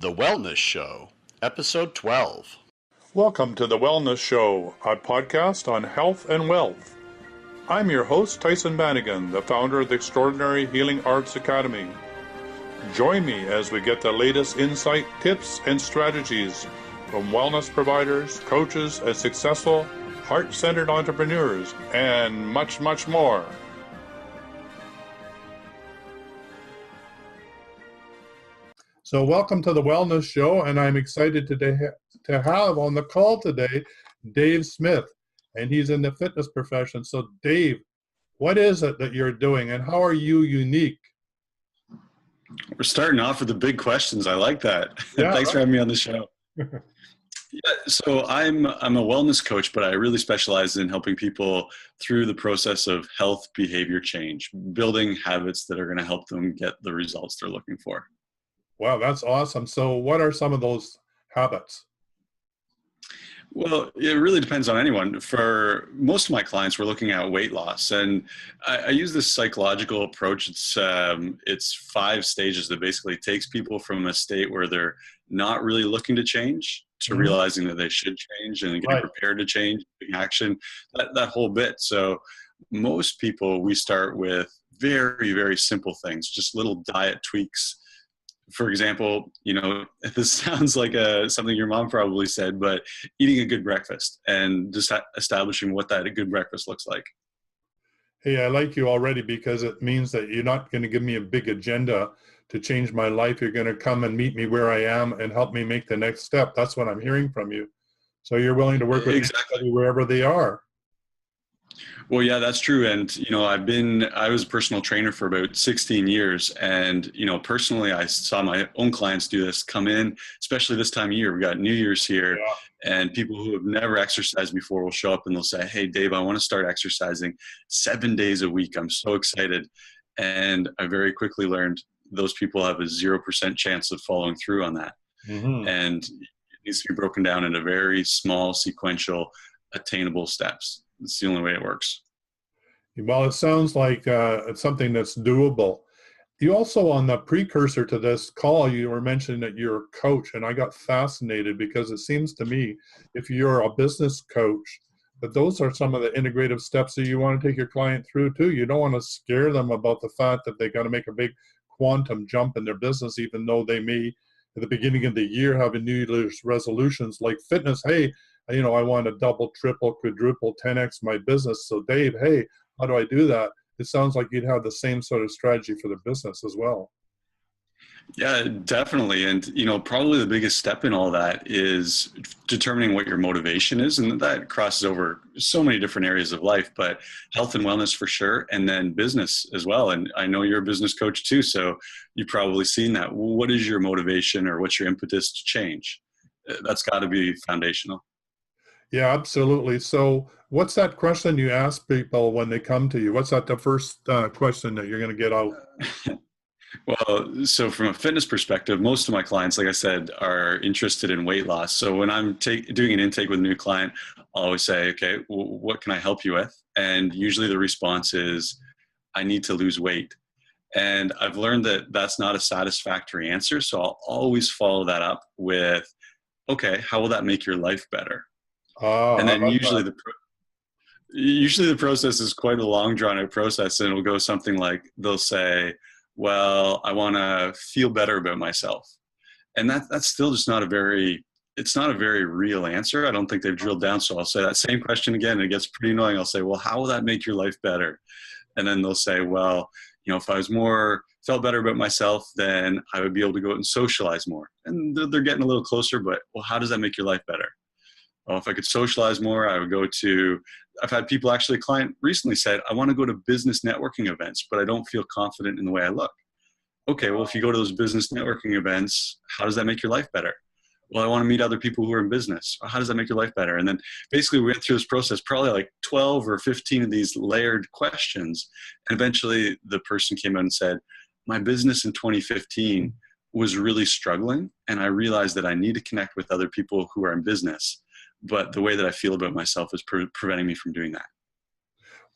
The Wellness Show, Episode 12. Welcome to The Wellness Show, a podcast on health and wealth. I'm your host, Tyhson Banighen, the founder of the Extraordinary Healing Arts Academy. Join me as we get the latest insight, tips, and strategies from wellness providers, coaches, and successful, heart-centered entrepreneurs, and much, much more. So welcome to the Wellness Show, and I'm excited today to have on the call today Dave Smith, and he's in the fitness profession. So Dave, what is it that you're doing, and how are you unique? We're starting off with the big questions. I like that. Yeah, Thanks right. for having me on the show. Yeah, so I'm a wellness coach, but I really specialize in helping people through the process of health behavior change, building habits that are going to help them get the results they're looking for. Wow, that's awesome. So what are some of those habits? Well, it really depends on anyone. For most of my clients, we're looking at weight loss, and I use this psychological approach. It's 5 stages that basically takes people from a state where they're not really looking to change to realizing that they should change and getting prepared to change, taking action, that whole bit. So most people, we start with very, very simple things, just little diet tweaks. For example, this sounds like something your mom probably said, but eating a good breakfast and just establishing what that good breakfast looks like. Hey, I like you already because it means that you're not going to give me a big agenda to change my life. You're going to come and meet me where I am and help me make the next step. That's what I'm hearing from you. So you're willing to work with anybody wherever they are. Well, yeah, that's true. And, I was a personal trainer for about 16 years. And, personally, I saw my own clients do this, come in, especially this time of year. We got New Year's here, and people who have never exercised before will show up and they'll say, "Hey, Dave, I want to start exercising 7 days a week. I'm so excited." And I very quickly learned those people have a 0% chance of following through on that. And it needs to be broken down into very small, sequential, attainable steps. It's the only way it works. Well, it sounds like it's something that's doable. You also, on the precursor to this call, you were mentioning that you're a coach, and I got fascinated because it seems to me, if you're a business coach, that those are some of the integrative steps that you want to take your client through too. You don't want to scare them about the fact that they got to make a big quantum jump in their business, even though they may, at the beginning of the year, have a New Year's resolutions like fitness. Hey, I want to double, triple, quadruple, 10x my business. So Dave, hey, how do I do that? It sounds like you'd have the same sort of strategy for the business as well. Yeah, definitely. And, probably the biggest step in all that is determining what your motivation is. And that crosses over so many different areas of life, but health and wellness for sure. And then business as well. And I know you're a business coach too, so you've probably seen that. What is your motivation or what's your impetus to change? That's got to be foundational. Yeah, absolutely. So what's that question you ask people when they come to you? What's the first question that you're going to get out? Well, so from a fitness perspective, most of my clients, like I said, are interested in weight loss. So when I'm doing an intake with a new client, I'll always say, okay, what can I help you with? And usually the response is, I need to lose weight. And I've learned that that's not a satisfactory answer. So I'll always follow that up with, okay, how will that make your life better? And then usually the process is quite a long drawn out process, and it'll go something like, they'll say, well, I want to feel better about myself. And that's still just it's not a very real answer. I don't think they've drilled down. So I'll say that same question again, and it gets pretty annoying. I'll say, well, how will that make your life better? And then they'll say, well, if I felt better about myself, then I would be able to go out and socialize more. And they're getting a little closer, but well, how does that make your life better? Well, if I could socialize more, I would I've had people actually, a client recently said, I want to go to business networking events, but I don't feel confident in the way I look. Okay, well, if you go to those business networking events, how does that make your life better? Well, I want to meet other people who are in business. How does that make your life better? And then basically we went through this process, probably like 12 or 15 of these layered questions. And eventually the person came out and said, my business in 2015 was really struggling. And I realized that I need to connect with other people who are in business. But the way that I feel about myself is preventing me from doing that.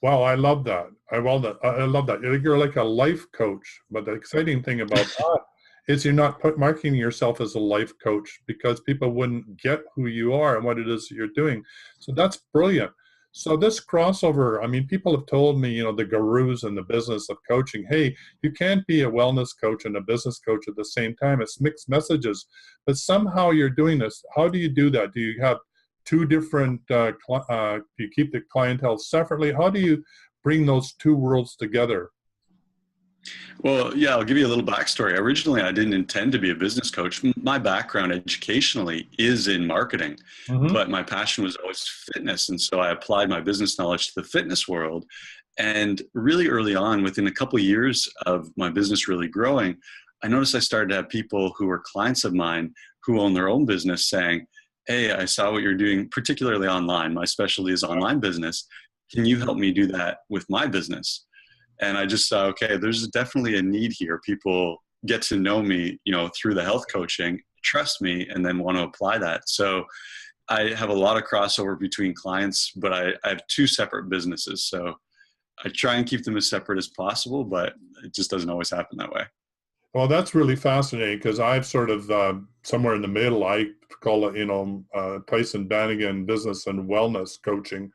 Wow, I love that. I love that. You're like a life coach. But the exciting thing about that is you're not marketing yourself as a life coach, because people wouldn't get who you are and what it is that you're doing. So that's brilliant. So this crossover, I mean, people have told me, the gurus in the business of coaching, hey, you can't be a wellness coach and a business coach at the same time. It's mixed messages, but somehow you're doing this. How do you do that? Do you have two different, do you keep the clientele separately? How do you bring those two worlds together? Well, yeah, I'll give you a little backstory. Originally, I didn't intend to be a business coach. My background educationally is in marketing, Mm-hmm. but my passion was always fitness. And so I applied my business knowledge to the fitness world. And really early on, within a couple of years of my business really growing, I noticed I started to have people who were clients of mine who own their own business saying, hey, I saw what you're doing, particularly online. My specialty is online business. Can you help me do that with my business? And I just saw, okay, there's definitely a need here. People get to know me, through the health coaching, trust me, and then want to apply that. So I have a lot of crossover between clients, but I have two separate businesses. So I try and keep them as separate as possible, but it just doesn't always happen that way. Well, that's really fascinating, because I've sort of somewhere in the middle. I call it, Tyhson Banighen business and wellness coaching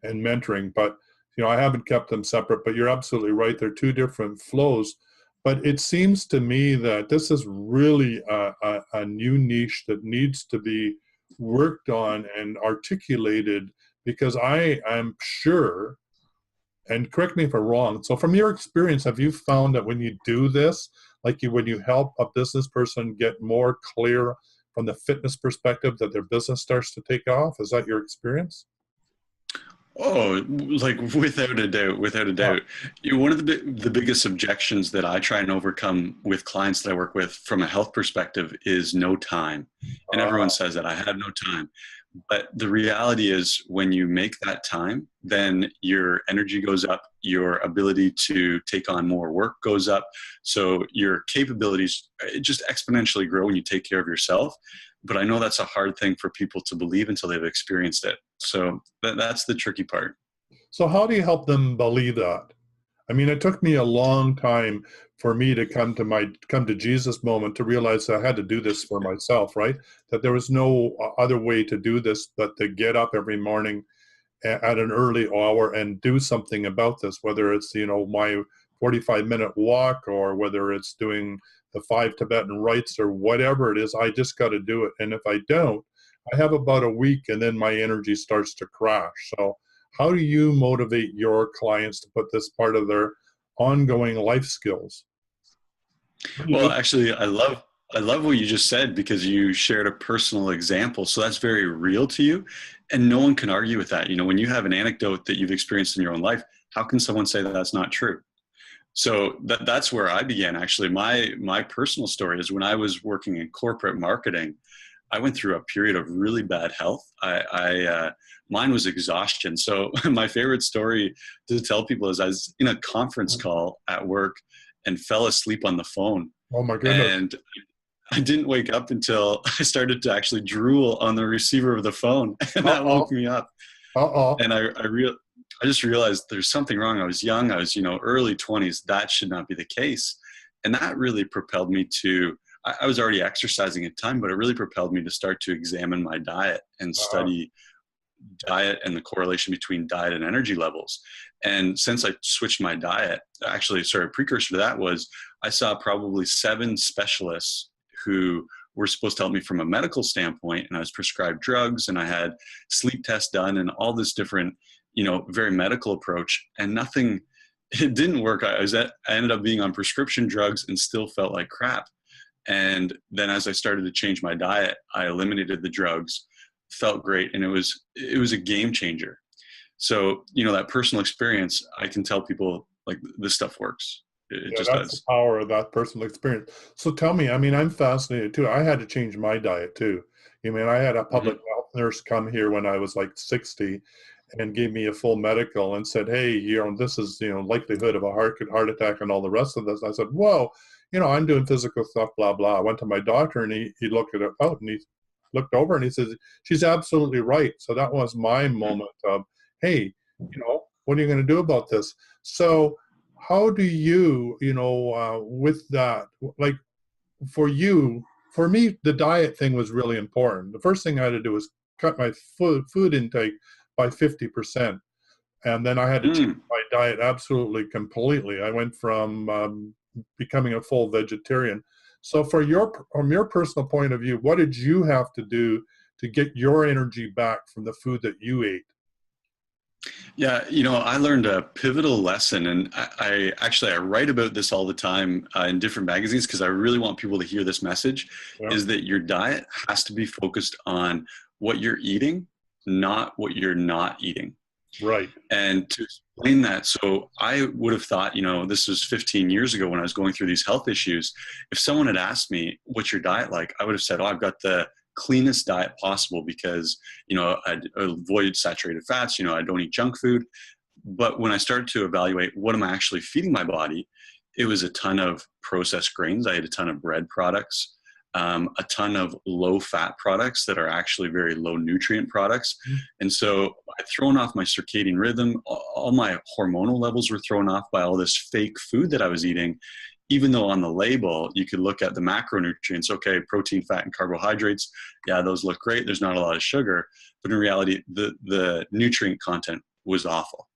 and mentoring. But I haven't kept them separate. But you're absolutely right; they're two different flows. But it seems to me that this is really a new niche that needs to be worked on and articulated, because I am sure, and correct me if I'm wrong. So from your experience, have you found that when you do this, when you help a business person get more clear from the fitness perspective, that their business starts to take off? Is that your experience? Oh, like without a doubt, without a doubt. One of the biggest objections that I try and overcome with clients that I work with from a health perspective is no time. And everyone says that I have no time. But the reality is, when you make that time, then your energy goes up, your ability to take on more work goes up. So your capabilities just exponentially grow when you take care of yourself. But I know that's a hard thing for people to believe until they've experienced it. So that's the tricky part. So how do you help them believe that? I mean, it took me a long time for me to come to Jesus moment, to realize that I had to do this for myself, right? That there was no other way to do this but to get up every morning at an early hour and do something about this, whether it's, my 45-minute walk, or whether it's doing the 5 Tibetan rites, or whatever it is. I just got to do it. And if I don't, I have about a week, and then my energy starts to crash. So how do you motivate your clients to put this part of their ongoing life skills? Well, actually, I love what you just said, because you shared a personal example. So that's very real to you, and no one can argue with that. When you have an anecdote that you've experienced in your own life, how can someone say that that's not true? So that's where I began. Actually, my personal story is, when I was working in corporate marketing, I went through a period of really bad health. Mine was exhaustion. So my favorite story to tell people is, I was in a conference call at work and fell asleep on the phone. Oh my goodness. And I didn't wake up until I started to actually drool on the receiver of the phone, and that woke me up. And I just realized there's something wrong. I was young. I was, early 20s. That should not be the case. And that really propelled me to, I was already exercising at the time, but it really propelled me to start to examine my diet and study diet and the correlation between diet and energy levels. And since I switched my diet, a precursor to that was, I saw probably 7 specialists who were supposed to help me from a medical standpoint, and I was prescribed drugs, and I had sleep tests done, and all this different, very medical approach, and nothing, it didn't work. I ended up being on prescription drugs and still felt like crap. And then as I started to change my diet, I eliminated the drugs, felt great, and it was a game changer. So, that personal experience, I can tell people, like, this stuff works. It just that's does. the power of that personal experience. So tell me, I mean, I'm fascinated too. I had to change my diet too. I had a public health nurse come here when I was like 60, and gave me a full medical and said, hey, this is, likelihood of a heart attack and all the rest of this. I said, whoa, I'm doing physical stuff, blah, blah. I went to my doctor, and he looked it out, and he looked over, and he says, she's absolutely right. So that was my moment of, hey, what are you going to do about this? So how do you, with that, like, for you, for me, the diet thing was really important. The first thing I had to do was cut my food intake by 50%. And then I had to change my diet absolutely completely. I went from becoming a full vegetarian. So from your personal point of view, what did you have to do to get your energy back from the food that you ate? Yeah, I learned a pivotal lesson, and I write about this all the time in different magazines because I really want people to hear this message, Yeah. is that your diet has to be focused on what you're eating, not what you're not eating. Right. And to explain that, so I would have thought, this was 15 years ago when I was going through these health issues. If someone had asked me, what's your diet like? I would have said, oh, I've got the cleanest diet possible because, I avoid saturated fats, I don't eat junk food. But when I started to evaluate what am I actually feeding my body, it was a ton of processed grains. I ate a ton of bread products, a ton of low fat products that are actually very low nutrient products. And so I'd thrown off my circadian rhythm. All my hormonal levels were thrown off by all this fake food that I was eating, even though on the label you could look at the macronutrients. Okay, protein, fat, and carbohydrates. Yeah, those look great. There's not a lot of sugar. But in reality, the nutrient content was awful.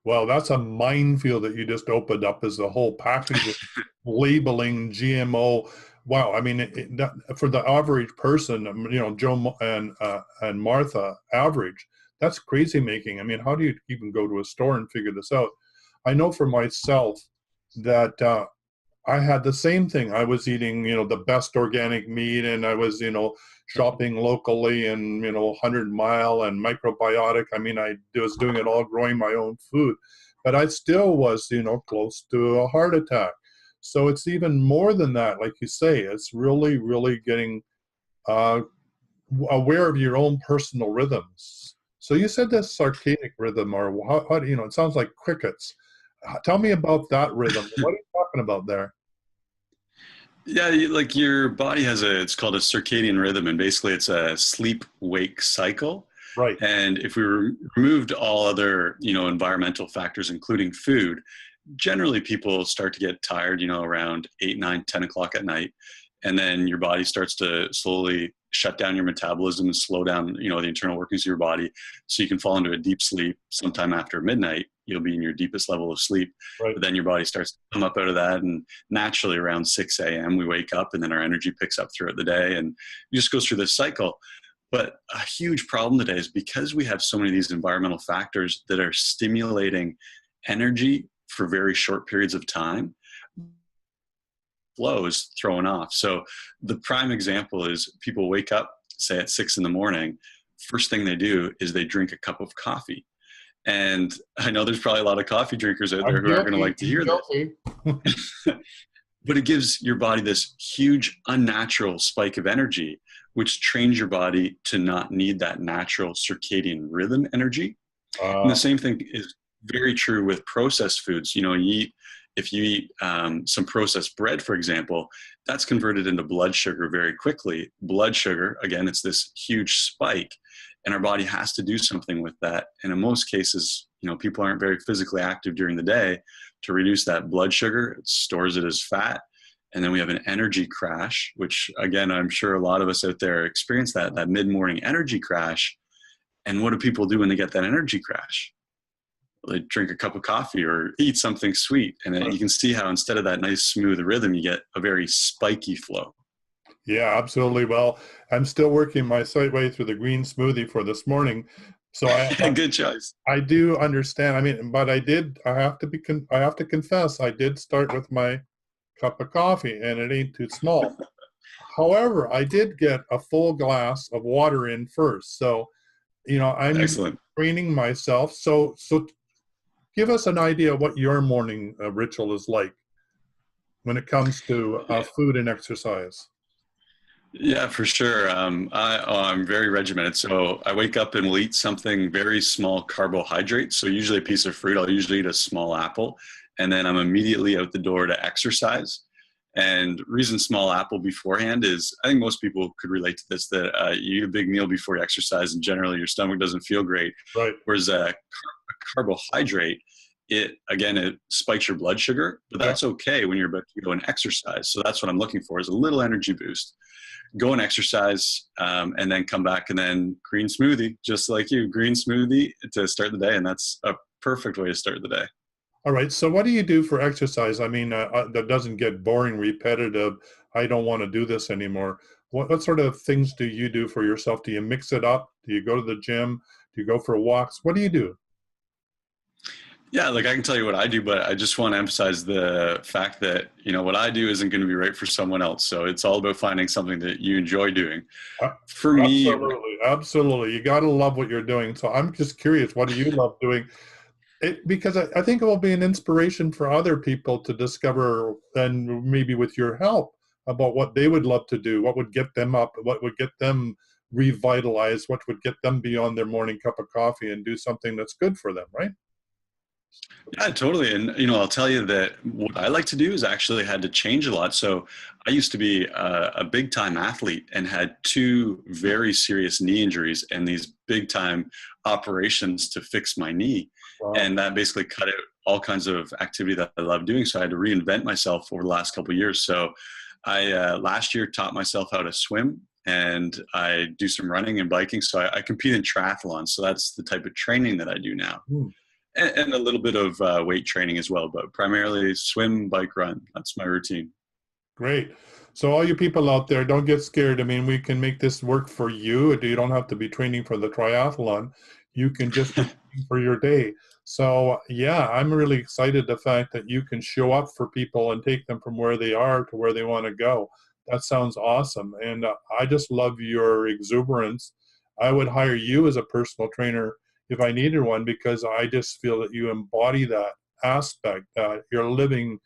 Well, that's a minefield that you just opened up, as the whole package of labeling GMO. Wow, I mean, for the average person, Joe and Martha average, that's crazy making. I mean, how do you even go to a store and figure this out? I know for myself that I had the same thing. I was eating, the best organic meat, and I was, shopping locally and, 100 Mile and microbiotic. I mean, I was doing it all, growing my own food, but I still was, close to a heart attack. So it's even more than that. Like you say, it's really, really getting aware of your own personal rhythms. So you said this circadian rhythm, or how it sounds like crickets. Tell me about that rhythm. What are you talking about there? Yeah, like your body has it's called a circadian rhythm, and basically it's a sleep-wake cycle. Right. And if we removed all other, environmental factors, including food, generally people start to get tired, around 8, 9, 10 o'clock at night. And then your body starts to slowly shut down your metabolism and slow down, the internal workings of your body. So you can fall into a deep sleep sometime after midnight. You'll be in your deepest level of sleep. Right. But then your body starts to come up out of that. And naturally around 6 a.m. we wake up, and then our energy picks up throughout the day, and it just goes through this cycle. But a huge problem today is because we have so many of these environmental factors that are stimulating energy for very short periods of time, flow is thrown off. So the prime example is people wake up, say at 6 a.m. First thing they do is they drink a cup of coffee. And I know there's probably a lot of coffee drinkers out there who are going to like to hear this. But it gives your body this huge unnatural spike of energy, which trains your body to not need that natural circadian rhythm energy. And the same thing is very true with processed foods. If you eat some processed bread, for example, that's converted into blood sugar very quickly. Blood sugar, again, it's this huge spike, and our body has to do something with that. And in most cases, people aren't very physically active during the day to reduce that blood sugar. It stores it as fat. And then we have an energy crash, which, again, I'm sure a lot of us out there experience that mid-morning energy crash. And what do people do when they get that energy crash? They drink a cup of coffee or eat something sweet. And then you can see how instead of that nice smooth rhythm, you get a very spiky flow. Yeah, absolutely. Well, I'm still working my way through the green smoothie for this morning. So Good choice. I do understand. I mean, but I have to confess, I did start with my cup of coffee, and it ain't too small. However, I did get a full glass of water in first. So, I'm Excellent. training myself. So give us an idea of what your morning ritual is like when it comes to food and exercise. Yeah, for sure. I'm very regimented. So I wake up and will eat something very small carbohydrate. So usually a piece of fruit. I'll usually eat a small apple, and then I'm immediately out the door to exercise. And reason small apple beforehand is, I think most people could relate to this, that you eat a big meal before you exercise, and generally your stomach doesn't feel great. Right. Whereas a carbohydrate it spikes your blood sugar, but that's okay when you're about to go and exercise. So that's what I'm looking for, is a little energy boost. Go and exercise, and then come back, and then green smoothie, just like you, green smoothie to start the day. And that's a perfect way to start the day. All right. So what do you do for exercise? I mean, that doesn't get boring, repetitive. I don't want to do this anymore. What sort of things do you do for yourself? Do you mix it up? Do you go to the gym? Do you go for walks? What do you do? Yeah, like I can tell you what I do, but I just want to emphasize the fact that, what I do isn't going to be right for someone else. So it's all about finding something that you enjoy doing. For me, Absolutely. You got to love what you're doing. So I'm just curious, what do you love doing? Because I think it will be an inspiration for other people to discover, and maybe with your help, about what they would love to do, what would get them up, what would get them revitalized, what would get them beyond their morning cup of coffee and do something that's good for them, right? Yeah, totally. And, I'll tell you that what I like to do is actually had to change a lot. So I used to be a big time athlete and had 2 very serious knee injuries and these big time operations to fix my knee. Wow. And that basically cut out all kinds of activity that I love doing. So I had to reinvent myself over the last couple of years. So I last year taught myself how to swim, and I do some running and biking. So I compete in triathlons. So that's the type of training that I do now. And a little bit of weight training as well, but primarily swim, bike, run. That's my routine. Great. So all you people out there, don't get scared. I mean, we can make this work for you. You don't have to be training for the triathlon. You can just for your day. So yeah, I'm really excited the fact that you can show up for people and take them from where they are to where they want to go. That sounds awesome. And I just love your exuberance. I would hire you as a personal trainer if I needed one, because I just feel that you embody that aspect, that you're living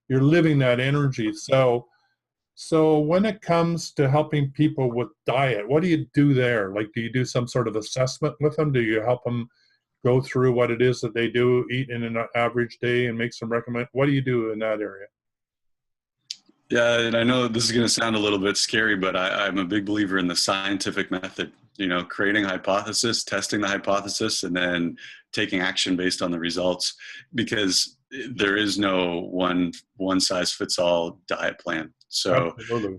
that energy. So when it comes to helping people with diet, what do you do there? Like, do you do some sort of assessment with them? Do you help them go through what it is that they do eat in an average day and make some recommend? What do you do in that area? Yeah, and I know this is going to sound a little bit scary, but I'm a big believer in the scientific method. Creating a hypothesis, testing the hypothesis, and then taking action based on the results, because there is no one size fits all diet plan. So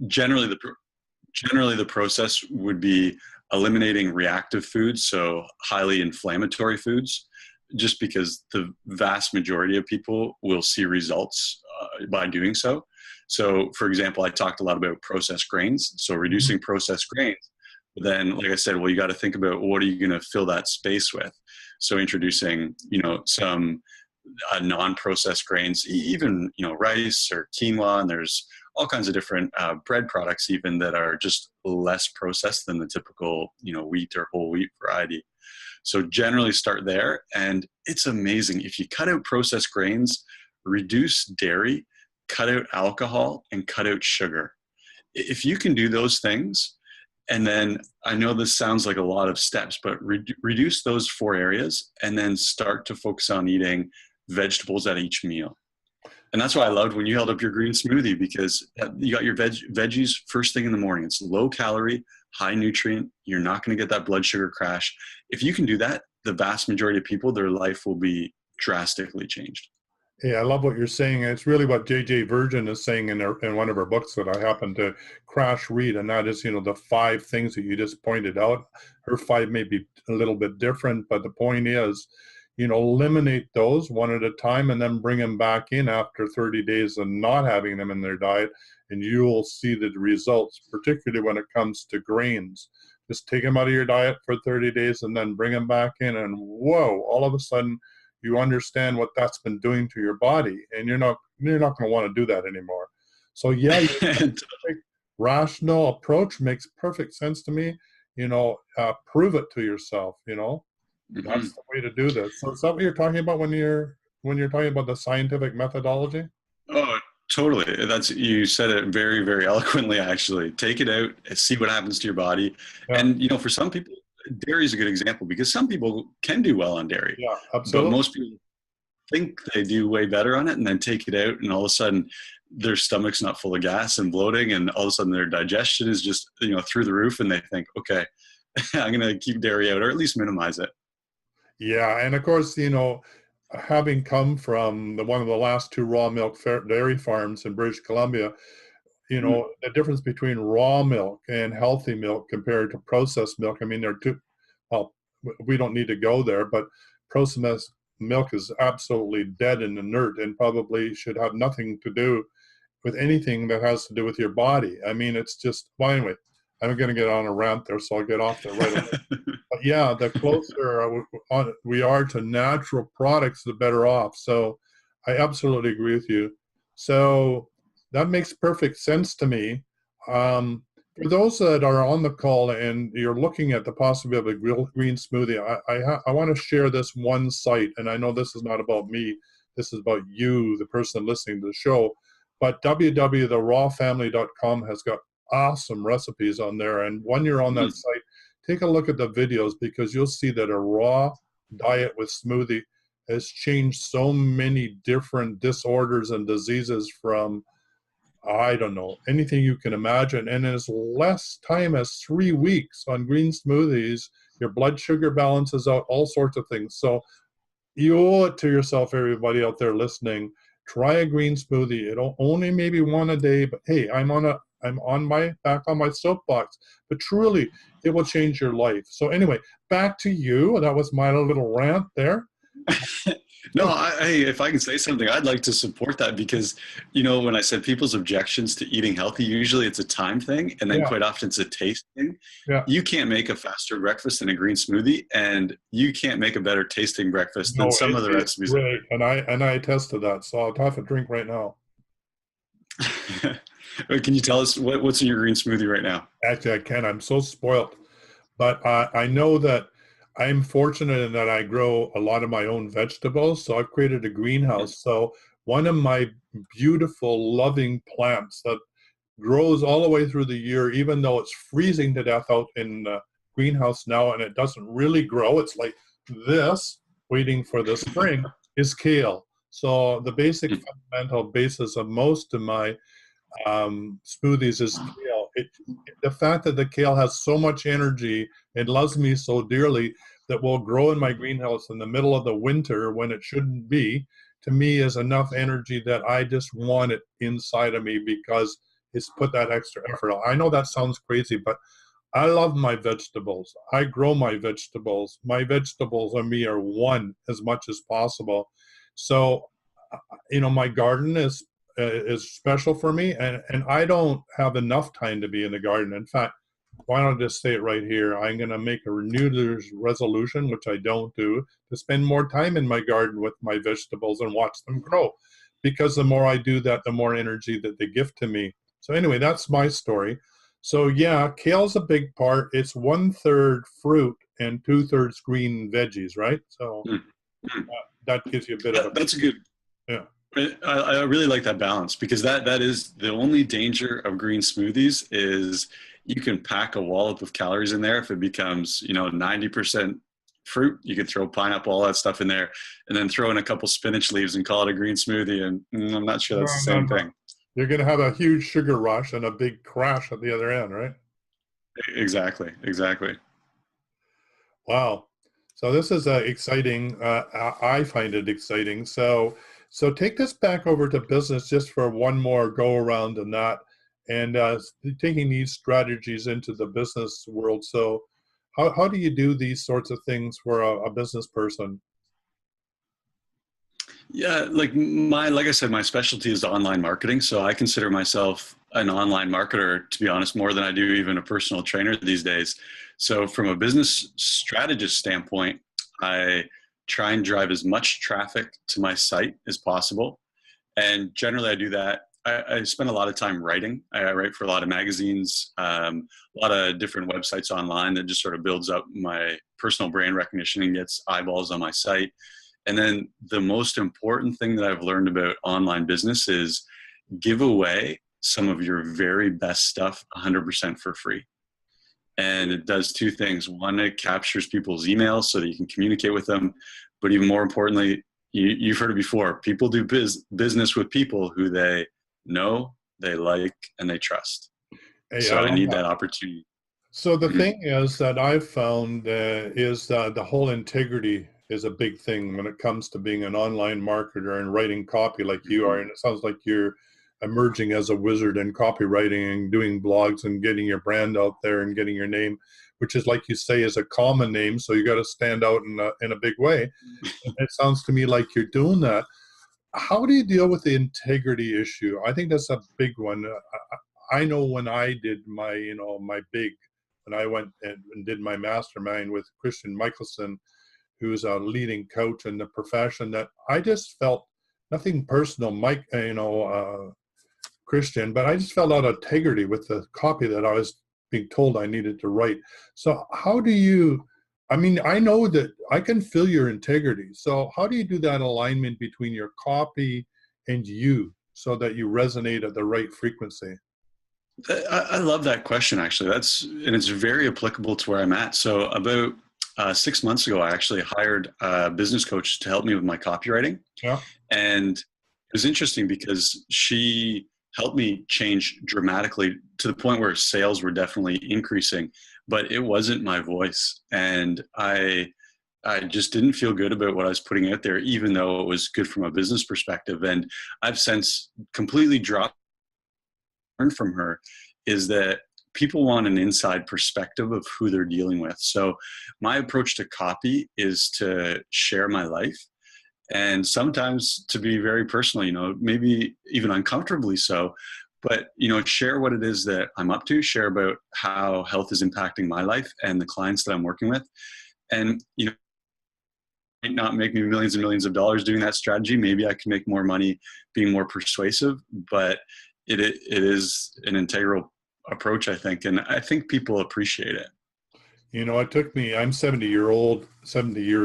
generally the process would be eliminating reactive foods, so highly inflammatory foods, just because the vast majority of people will see results by doing so. So, for example, I talked a lot about processed grains, so reducing processed grains. But then, like I said, well, you got to think about what are you going to fill that space with. So introducing, some non-processed grains, even, rice or quinoa, and there's all kinds of different bread products even that are just less processed than the typical, wheat or whole wheat variety. So generally start there. And it's amazing. If you cut out processed grains, reduce dairy, cut out alcohol, and cut out sugar. If you can do those things, and then I know this sounds like a lot of steps, but reduce those 4 areas and then start to focus on eating vegetables at each meal. And that's why I loved when you held up your green smoothie, because you got your veggies first thing in the morning. It's low calorie, high nutrient. You're not going to get that blood sugar crash. If you can do that, the vast majority of people, their life will be drastically changed. Yeah, I love what you're saying. And it's really what J.J. Virgin is saying in one of her books that I happen to crash read, and that is, the 5 things that you just pointed out. Her 5 may be a little bit different, but the point is, eliminate those one at a time and then bring them back in after 30 days of not having them in their diet, and you'll see the results, particularly when it comes to grains. Just take them out of your diet for 30 days and then bring them back in, and whoa, all of a sudden, you understand what that's been doing to your body, and you're not going to want to do that anymore. So yeah, rational approach makes perfect sense to me. Prove it to yourself. That's the way to do this. So is that what you're talking about when you're talking about the scientific methodology? Oh, totally. You said it very, very eloquently. Actually, take it out and see what happens to your body. Yeah. And for some people, dairy is a good example, because some people can do well on dairy. Yeah, absolutely. But most people think they do way better on it, and then take it out, and all of a sudden their stomach's not full of gas and bloating, and all of a sudden their digestion is just through the roof, and they think, okay, I'm going to keep dairy out, or at least minimize it. Yeah, and of course, having come from one of the last two raw milk dairy farms in British Columbia, you know, the difference between raw milk and healthy milk compared to processed milk. I mean, they're two, well, we don't need to go there, but processed milk is absolutely dead and inert and probably should have nothing to do with anything that has to do with your body. I mean, it's just, well, anyway, I'm going to get on a rant there, so I'll get off there right away. But yeah, the closer we are to natural products, the better off. So I absolutely agree with you. So that makes perfect sense to me. For those that are on the call and you're looking at the possibility of a green smoothie, I want to share this one site, and I know this is not about me. This is about you, the person listening to the show. But www.therawfamily.com has got awesome recipes on there. And when you're on that site, take a look at the videos, because you'll see that a raw diet with smoothie has changed so many different disorders and diseases from, I don't know, anything you can imagine. And in as less time as 3 weeks on green smoothies, your blood sugar balances out, all sorts of things. So you owe it to yourself, everybody out there listening. Try a green smoothie. It'll only maybe one a day, but hey, I'm back on my soapbox. But truly, it will change your life. So anyway, back to you. That was my little rant there. No, if I can say something, I'd like to support that, because, you know, when I said people's objections to eating healthy, usually it's a time thing, and then quite often it's a taste thing. Yeah. You can't make a faster breakfast than a green smoothie, and you can't make a better tasting breakfast than some of the recipes. Right, and I attest to that. So I'll have a drink right now. Can you tell us what's in your green smoothie right now? Actually, I can. I'm so spoiled, but I know that I'm fortunate in that I grow a lot of my own vegetables. So I've created a greenhouse. So one of my beautiful, loving plants that grows all the way through the year, even though it's freezing to death out in the greenhouse now, and it doesn't really grow. It's like this, waiting for the spring, is kale. So the basic fundamental basis of most of my smoothies is kale. The fact that the kale has so much energy, it loves me so dearly, that will grow in my greenhouse in the middle of the winter when it shouldn't be, to me is enough energy that I just want it inside of me, because it's put that extra effort out. I know that sounds crazy, but I love my vegetables. I grow my vegetables. My vegetables and me are one as much as possible. So, you know, my garden is special for me, and I don't have enough time to be in the garden. In fact, why don't I just say it right here? I'm going to make a New Year's resolution, which I don't do, to spend more time in my garden with my vegetables and watch them grow. Because the more I do that, the more energy that they give to me. So anyway, that's my story. So yeah, kale's a big part. It's 1/3 fruit and 2/3 green veggies, right? So that gives you a bit of a... That's a good... Yeah. I really like that balance, because that is the only danger of green smoothies is you can pack a wallop of calories in there. If it becomes, 90% fruit, you could throw pineapple, all that stuff in there, and then throw in a couple spinach leaves and call it a green smoothie. And I'm not sure that's the same thing. You're going to have a huge sugar rush and a big crash at the other end, right? Exactly. Wow. So this is exciting. I find it exciting. So take this back over to business just for one more go around on that, and taking these strategies into the business world. So how do you do these sorts of things for a business person? Yeah, like I said, my specialty is online marketing. So I consider myself an online marketer, to be honest, more than I do even a personal trainer these days. So from a business strategist standpoint, I try and drive as much traffic to my site as possible. And generally I do that. I spend a lot of time writing. I write for a lot of magazines, a lot of different websites online that just sort of builds up my personal brand recognition and gets eyeballs on my site. And then the most important thing that I've learned about online business is give away some of your very best stuff 100% for free. And it does two things. One, it captures people's emails so that you can communicate with them. But even more importantly, you've heard it before, people do business with people who they know, they like, and they trust. Hey, so I need that opportunity. So the thing is that I've found is the whole integrity is a big thing when it comes to being an online marketer and writing copy like you are. And it sounds like you're emerging as a wizard in copywriting and doing blogs and getting your brand out there and getting your name, which is, like you say, is a common name. So you got to stand out in a big way. It sounds to me like you're doing that. How do you deal with the integrity issue? I think that's a big one. I know when I did when I went and did my mastermind with Christian Michelson, who's a leading coach in the profession, that I just felt nothing personal, Christian, but I just felt out of integrity with the copy that I was being told I needed to write. So how do you, I know that I can feel your integrity. So how do you do that alignment between your copy and you so that you resonate at the right frequency? I love that question, actually. And it's very applicable to where I'm at. So about 6 months ago, I actually hired a business coach to help me with my copywriting. Yeah. And it was interesting because she helped me change dramatically to the point where sales were definitely increasing, but it wasn't my voice. And I just didn't feel good about what I was putting out there, even though it was good from a business perspective. And I've since completely dropped from her is that people want an inside perspective of who they're dealing with. So my approach to copy is to share my life, and sometimes to be very personal, maybe even uncomfortably so, but, share what it is that I'm up to, share about how health is impacting my life and the clients that I'm working with. And, it might not make me millions and millions of dollars doing that strategy. Maybe I can make more money being more persuasive, but it is an integral approach, I think. And I think people appreciate it. It took me, I'm 70 years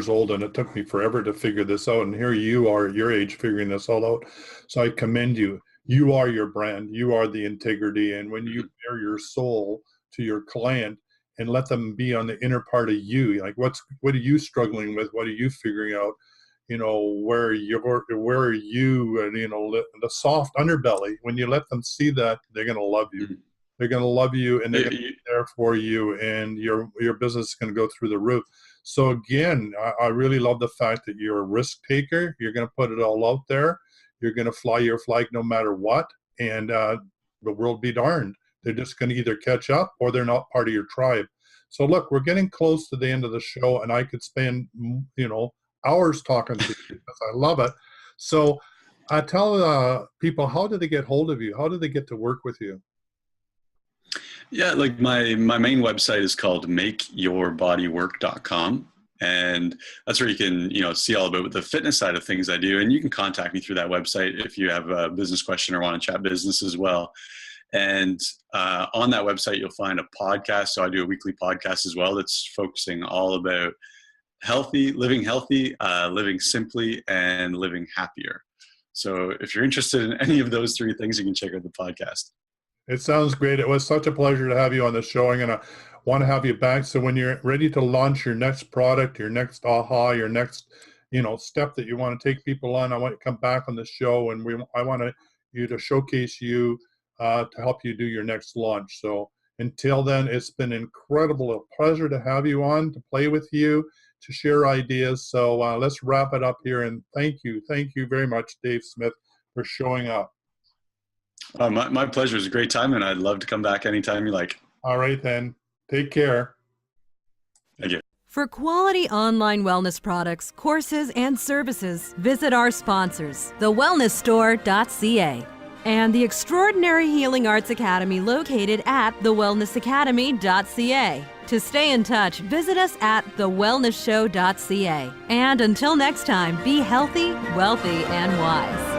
old, and it took me forever to figure this out. And here you are at your age figuring this all out. So I commend you. You are your brand. You are the integrity. And when you bare your soul to your client and let them be on the inner part of you, like what are you struggling with? What are you figuring out? Where are you, and, the soft underbelly, when you let them see that, they're going to love you. Mm-hmm. They're going to love you, and they're going to be there for you, and your business is going to go through the roof. So again, I really love the fact that you're a risk taker. You're going to put it all out there. You're going to fly your flag no matter what, and the world be darned. They're just going to either catch up or they're not part of your tribe. So look, we're getting close to the end of the show, and I could spend, hours talking to you because I love it. So tell people, how do they get hold of you? How do they get to work with you? Yeah, like my main website is called makeyourbodywork.com. And that's where you can, see all about the fitness side of things I do. And you can contact me through that website if you have a business question or want to chat business as well. And on that website, you'll find a podcast. So I do a weekly podcast as well that's focusing all about living simply, and living happier. So if you're interested in any of those three things, you can check out the podcast. It sounds great. It was such a pleasure to have you on the show. I'm going to want to have you back. So when you're ready to launch your next product, your next your next, step that you want to take people on, I want you to come back on the show, and I want you to showcase you to help you do your next launch. So until then, it's been incredible, a pleasure to have you on, to play with you, to share ideas. So let's wrap it up here. And thank you very much, Dave Smith, for showing up. My pleasure. It was a great time, and I'd love to come back anytime you like. All right, then. Take care. Thank you. For quality online wellness products, courses, and services, visit our sponsors, thewellnessstore.ca and the Extraordinary Healing Arts Academy located at thewellnessacademy.ca. To stay in touch, visit us at thewellnessshow.ca. And until next time, be healthy, wealthy, and wise.